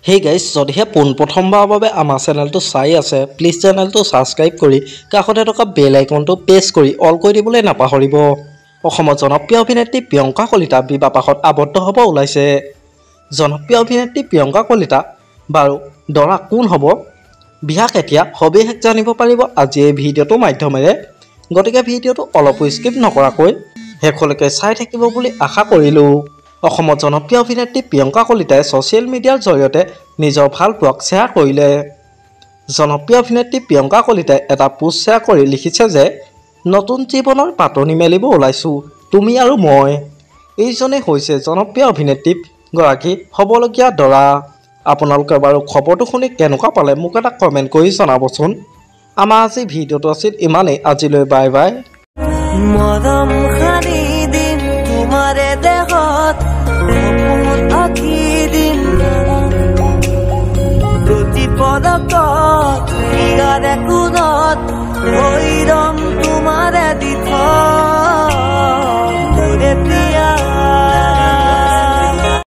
Hey guys, যদিহে পোনপ্ৰথমবাৰৰ বাবে আমাৰ চেনেলটো চাই আছে, প্লিজ চেনেলটো সাবস্ক্ৰাইব কৰি কাষতে থকা বেল আইকনটো প্ৰেছ কৰি অল কৰি দিবলৈ নাপাহৰিব। অসমৰ জনপ্ৰিয় অভিনেত্ৰী প্ৰিয়ংকা কলিতা বিবাহপাশত আবদ্ধ হ'ব ওলাইছে। জনপ্ৰিয় অভিনেত্ৰী প্ৰিয়ংকা কলিতা বাৰু দৰা কোন হ'ব? বিয়া কেতিয়া? সবিশেষ জানিব পাৰিব আজি এই ভিডিঅ'টোৰ মাধ্যমেৰে। গতিকে ভিডিঅ'টো অলপো স্কিপ নকৰাকৈ শেষলৈকে চাই থাকিব বুলি আশা কৰিলোঁ। অসমৰ জনপ্ৰিয় অভিনেত্ৰী প্ৰিয়ংকা কলিতাই ছ'চিয়েল মিডিয়াৰ জৰিয়তে নিজৰ ভালপোৱাক শ্বেয়াৰ কৰিলে। জনপ্ৰিয় অভিনেত্ৰী প্ৰিয়ংকা কলিতাই এটা পোষ্ট শ্বেয়াৰ কৰি লিখিছে যে নতুন জীৱনৰ পাতনি মেলিব ওলাইছোঁ তুমি আৰু মই। এইজনেই হৈছে জনপ্ৰিয় অভিনেত্ৰী গৰাকী হ'বলগীয়া দৰা। আপোনালোকে বাৰু খবৰটো শুনি কেনেকুৱা পালে মোক এটা কমেণ্ট কৰি জনাবচোন। আমাৰ আজি ভিডিঅ'টো আছিল ইমানেই। আজিলৈ বাই বাই। মৰম খানি দিম তোমাৰে দেহত সপোনত আঁকি দিম প্ৰতি পদকত ইয়াৰে কোণত